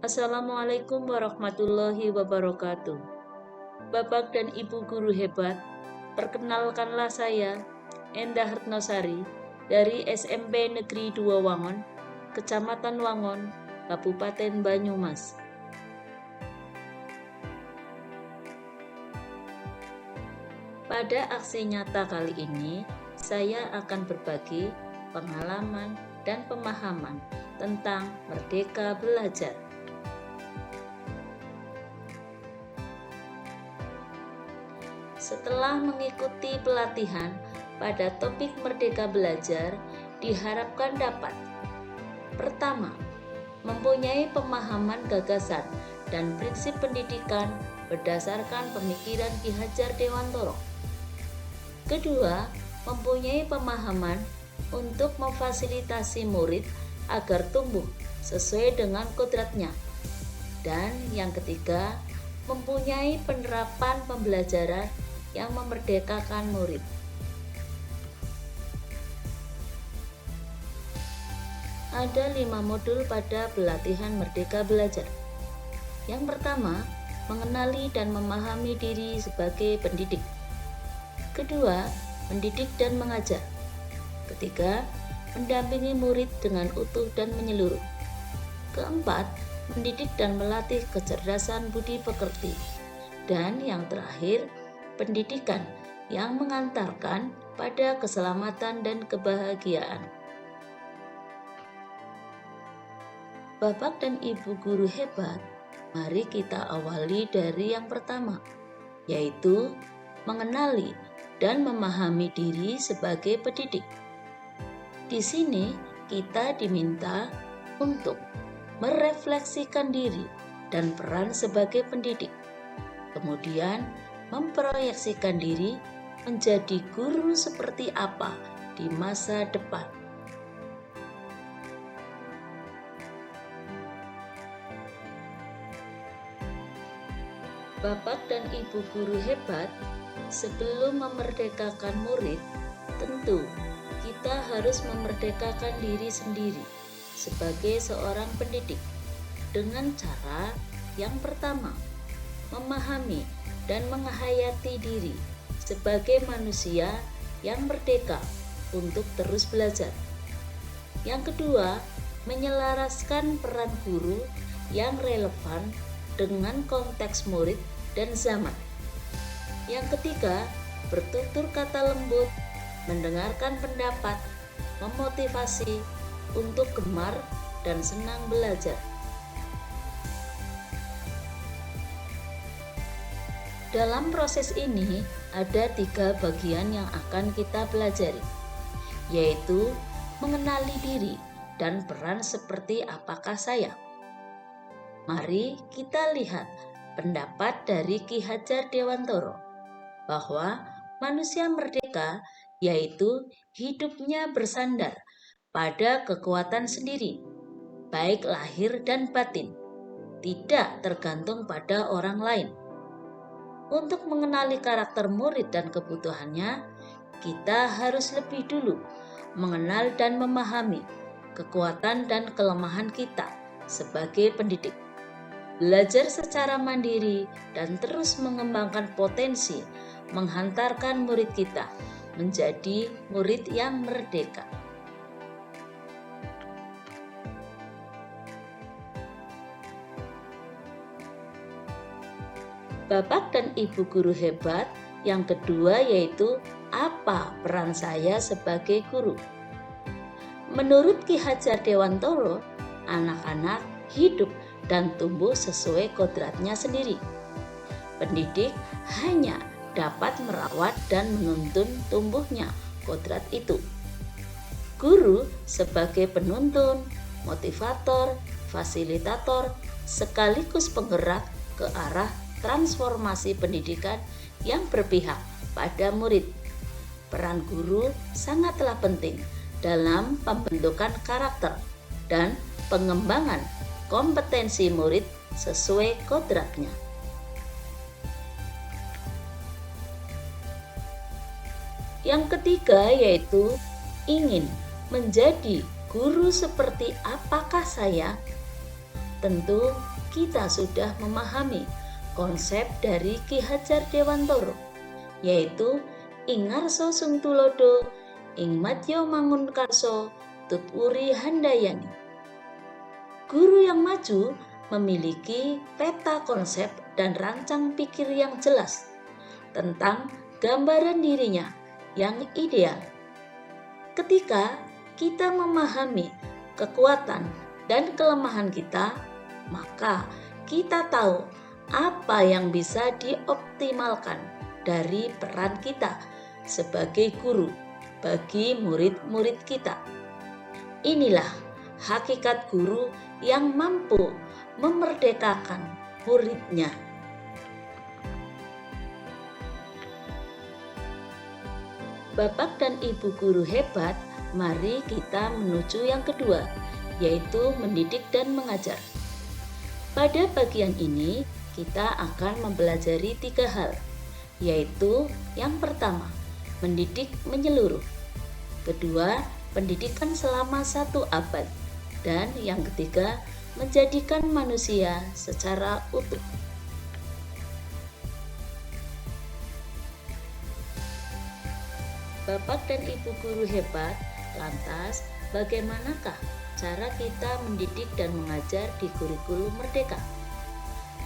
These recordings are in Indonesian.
Assalamualaikum warahmatullahi wabarakatuh. Bapak dan Ibu guru hebat, perkenalkanlah saya, Endah Retnosari, dari SMP Negeri 2 Wangon, Kecamatan Wangon, Kabupaten Banyumas. Pada aksi nyata kali ini, saya akan berbagi pengalaman dan pemahaman tentang Merdeka Belajar. Setelah mengikuti pelatihan pada topik Merdeka Belajar, diharapkan dapat: pertama, mempunyai pemahaman gagasan dan prinsip pendidikan berdasarkan pemikiran Ki Hajar Dewantoro. Kedua, mempunyai pemahaman untuk memfasilitasi murid agar tumbuh sesuai dengan kodratnya. Dan yang ketiga, mempunyai penerapan pembelajaran yang memerdekakan murid. Ada 5 modul pada pelatihan Merdeka Belajar. Yang pertama, mengenali dan memahami diri sebagai pendidik. Kedua, mendidik dan mengajar. Ketiga, mendampingi murid dengan utuh dan menyeluruh. Keempat, mendidik dan melatih kecerdasan budi pekerti. Dan yang terakhir, pendidikan yang mengantarkan pada keselamatan dan kebahagiaan. Bapak dan Ibu guru hebat, mari kita awali dari yang pertama, yaitu mengenali dan memahami diri sebagai pendidik. Di sini kita diminta untuk merefleksikan diri dan peran sebagai pendidik, kemudian memproyeksikan diri menjadi guru seperti apa di masa depan. Bapak dan Ibu guru hebat, sebelum memerdekakan murid, tentu kita harus memerdekakan diri sendiri sebagai seorang pendidik dengan cara yang pertama, memahami dan menghayati diri sebagai manusia yang merdeka untuk terus belajar. Yang kedua, menyelaraskan peran guru yang relevan dengan konteks murid dan zaman. Yang ketiga, bertutur kata lembut, mendengarkan pendapat, memotivasi untuk gemar dan senang belajar. Dalam proses ini ada 3 bagian yang akan kita pelajari, yaitu mengenali diri dan peran seperti apakah saya. Mari kita lihat pendapat dari Ki Hajar Dewantoro bahwa manusia merdeka yaitu hidupnya bersandar pada kekuatan sendiri, baik lahir dan batin, tidak tergantung pada orang lain. Untuk mengenali karakter murid dan kebutuhannya, kita harus lebih dulu mengenal dan memahami kekuatan dan kelemahan kita sebagai pendidik. Belajar secara mandiri dan terus mengembangkan potensi menghantarkan murid kita menjadi murid yang merdeka. Bapak dan Ibu guru hebat, yang kedua yaitu apa peran saya sebagai guru. Menurut Ki Hajar Dewantoro, anak-anak hidup dan tumbuh sesuai kodratnya sendiri. Pendidik hanya dapat merawat dan menuntun tumbuhnya kodrat itu. Guru sebagai penuntun, motivator, fasilitator, sekaligus penggerak ke arah transformasi pendidikan yang berpihak pada murid. Peran guru sangatlah penting dalam pembentukan karakter dan pengembangan kompetensi murid sesuai kodratnya. Yang ketiga yaitu ingin menjadi guru seperti apakah saya? Tentu kita sudah memahami konsep dari Ki Hajar Dewantara, yaitu ing ngarsa sung tulodo, ing madya mangun karso, tuturi handayani. Guru yang maju memiliki peta konsep dan rancang pikir yang jelas tentang gambaran dirinya yang ideal. Ketika kita memahami kekuatan dan kelemahan kita, maka kita tahu apa yang bisa dioptimalkan dari peran kita sebagai guru bagi murid-murid kita. Inilah hakikat guru yang mampu memerdekakan muridnya. Bapak dan Ibu guru hebat, mari kita menuju yang kedua, yaitu mendidik dan mengajar. Pada bagian ini, kita akan mempelajari 3 hal, yaitu yang pertama, mendidik menyeluruh. Kedua, pendidikan selama 1 abad. Dan yang ketiga, menjadikan manusia secara utuh. Bapak dan Ibu guru hebat, lantas bagaimanakah cara kita mendidik dan mengajar di kurikulum Merdeka?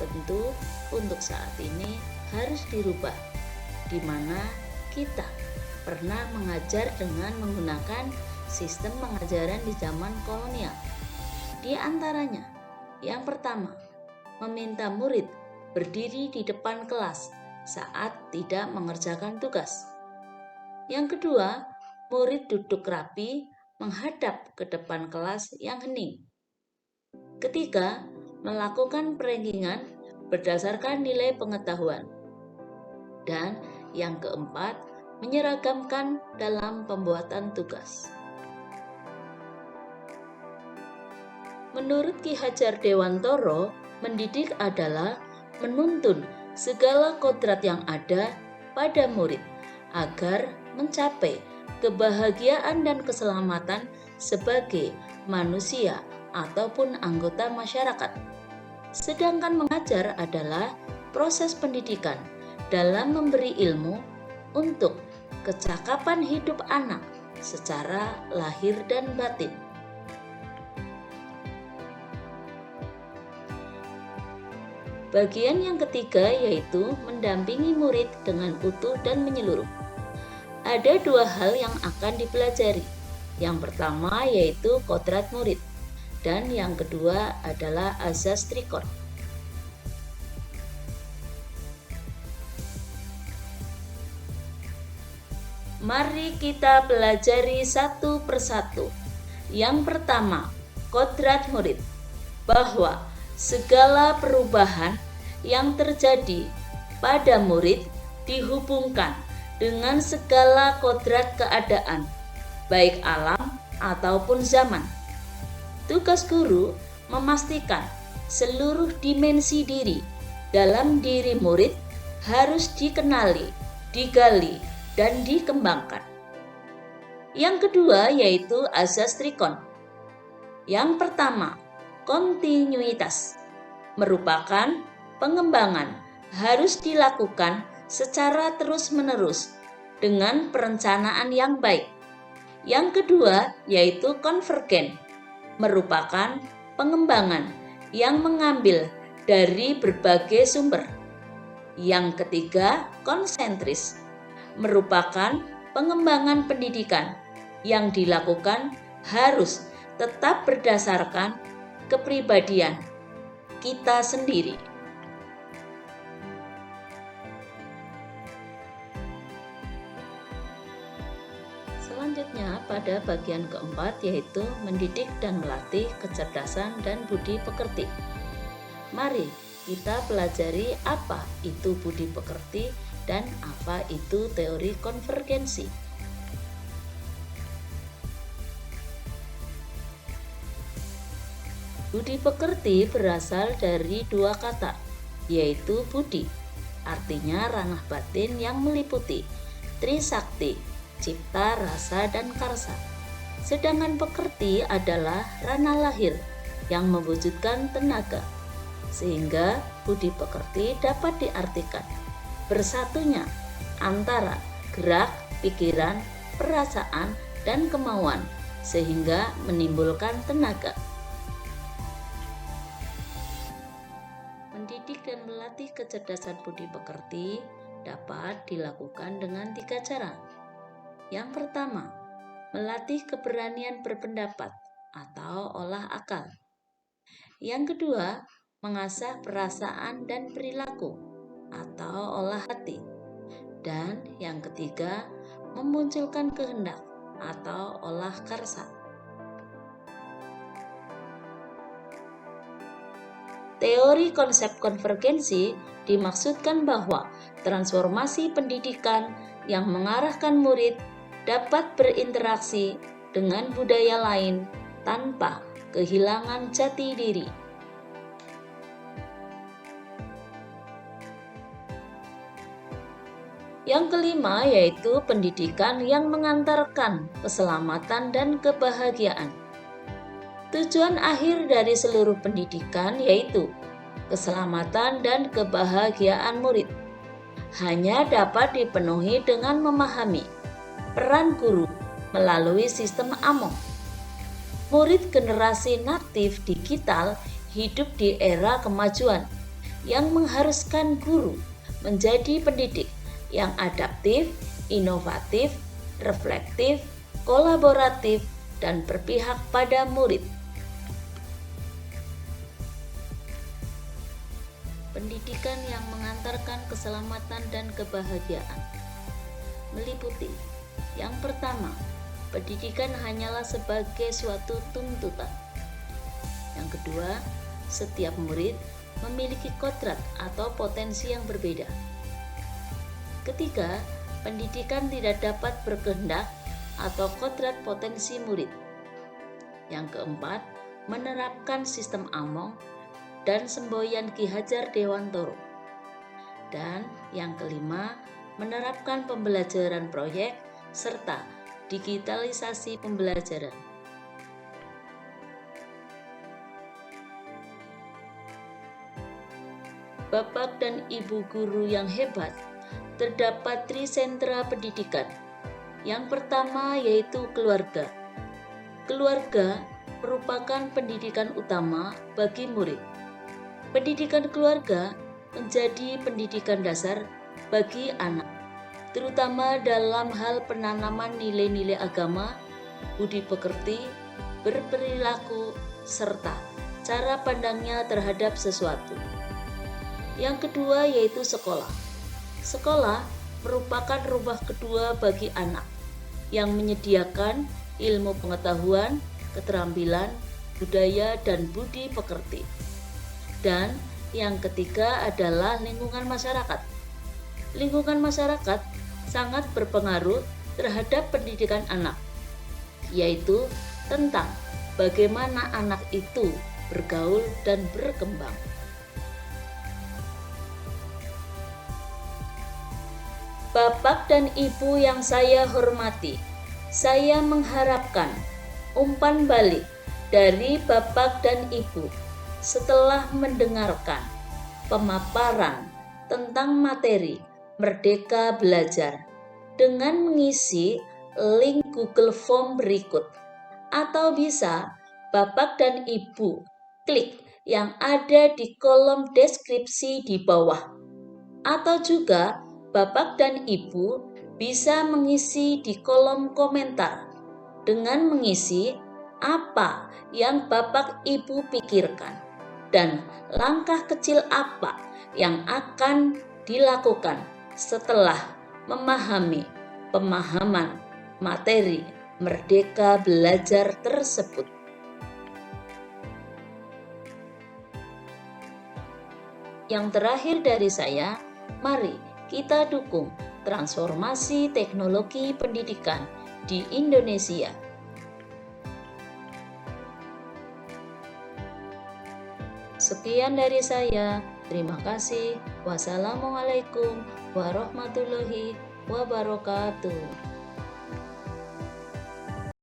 Tentu untuk saat ini harus dirubah, di mana kita pernah mengajar dengan menggunakan sistem pengajaran di zaman kolonial. Di antaranya, yang pertama, meminta murid berdiri di depan kelas saat tidak mengerjakan tugas. Yang kedua, murid duduk rapi menghadap ke depan kelas yang hening. Ketiga, melakukan perankingan berdasarkan nilai pengetahuan. Dan yang keempat, menyeragamkan dalam pembuatan tugas. Menurut Ki Hajar Dewantara, mendidik adalah menuntun segala kodrat yang ada pada murid agar mencapai kebahagiaan dan keselamatan sebagai manusia ataupun anggota masyarakat. Sedangkan mengajar adalah proses pendidikan dalam memberi ilmu untuk kecakapan hidup anak secara lahir dan batin. Bagian yang ketiga yaitu mendampingi murid dengan utuh dan menyeluruh. Ada 2 hal yang akan dipelajari. Yang pertama yaitu kodrat murid, dan yang kedua adalah azas trikon. Mari kita pelajari satu persatu. Yang pertama, kodrat murid, bahwa segala perubahan yang terjadi pada murid dihubungkan dengan segala kodrat keadaan, baik alam ataupun zaman. Tugas guru memastikan seluruh dimensi diri dalam diri murid harus dikenali, digali, dan dikembangkan. Yang kedua yaitu azas trikon. Yang pertama, kontinuitas, merupakan pengembangan harus dilakukan secara terus-menerus dengan perencanaan yang baik. Yang kedua yaitu konvergen, merupakan pengembangan yang mengambil dari berbagai sumber. Yang ketiga, konsentris, merupakan pengembangan pendidikan yang dilakukan harus tetap berdasarkan kepribadian kita sendiri. Selanjutnya pada bagian keempat yaitu mendidik dan melatih kecerdasan dan budi pekerti. Mari kita pelajari apa itu budi pekerti dan apa itu teori konvergensi. Budi pekerti berasal dari 2 kata, yaitu budi, artinya ranah batin yang meliputi trisakti, cipta, rasa, dan karsa. Sedangkan pekerti adalah ranah lahir yang mewujudkan tenaga. sehingga budi pekerti dapat diartikan bersatunya antara gerak, pikiran, perasaan, dan kemauan sehingga menimbulkan tenaga. Mendidik dan melatih kecerdasan budi pekerti dapat dilakukan dengan 3 cara. Yang pertama, melatih keberanian berpendapat atau olah akal. Yang kedua, mengasah perasaan dan perilaku atau olah hati. Dan yang ketiga, memunculkan kehendak atau olah karsa. Teori konsep konvergensi dimaksudkan bahwa transformasi pendidikan yang mengarahkan murid dapat berinteraksi dengan budaya lain tanpa kehilangan jati diri. Yang kelima yaitu pendidikan yang mengantarkan keselamatan dan kebahagiaan. Tujuan akhir dari seluruh pendidikan yaitu keselamatan dan kebahagiaan murid. Hanya dapat dipenuhi dengan memahami peran guru melalui sistem AMONG. Murid generasi natif digital hidup di era kemajuan yang mengharuskan guru menjadi pendidik yang adaptif, inovatif, reflektif, kolaboratif, dan berpihak pada murid. Pendidikan yang mengantarkan keselamatan dan kebahagiaan meliputi yang pertama, pendidikan hanyalah sebagai suatu tuntutan. Yang kedua, setiap murid memiliki kodrat atau potensi yang berbeda. Ketiga, pendidikan tidak dapat berkehendak atau kodrat potensi murid. Yang keempat, menerapkan sistem AMONG dan semboyan Ki Hajar Dewantoro. Dan yang kelima, menerapkan pembelajaran proyek serta digitalisasi pembelajaran. Bapak dan Ibu guru yang hebat, terdapat trisentra pendidikan. Yang pertama yaitu keluarga. Keluarga merupakan pendidikan utama bagi murid. Pendidikan keluarga menjadi pendidikan dasar bagi anak, terutama dalam hal penanaman nilai-nilai agama, budi pekerti, berperilaku, serta cara pandangnya terhadap sesuatu. Yang kedua yaitu sekolah. Sekolah merupakan rumah kedua bagi anak yang menyediakan ilmu pengetahuan, keterampilan, budaya, dan budi pekerti. Dan yang ketiga adalah lingkungan masyarakat. Lingkungan masyarakat sangat berpengaruh terhadap pendidikan anak, yaitu tentang bagaimana anak itu bergaul dan berkembang. Bapak dan Ibu yang saya hormati, saya mengharapkan umpan balik dari Bapak dan Ibu setelah mendengarkan pemaparan tentang materi Merdeka Belajar dengan mengisi link Google Form berikut, atau bisa Bapak dan Ibu klik yang ada di kolom deskripsi di bawah, atau juga Bapak dan Ibu bisa mengisi di kolom komentar dengan mengisi apa yang Bapak Ibu pikirkan dan langkah kecil apa yang akan dilakukan setelah memahami pemahaman materi Merdeka Belajar tersebut. Yang terakhir dari saya, mari kita dukung transformasi teknologi pendidikan di Indonesia. Sekian dari saya. Terima kasih. Wassalamualaikum warahmatullahi wabarakatuh.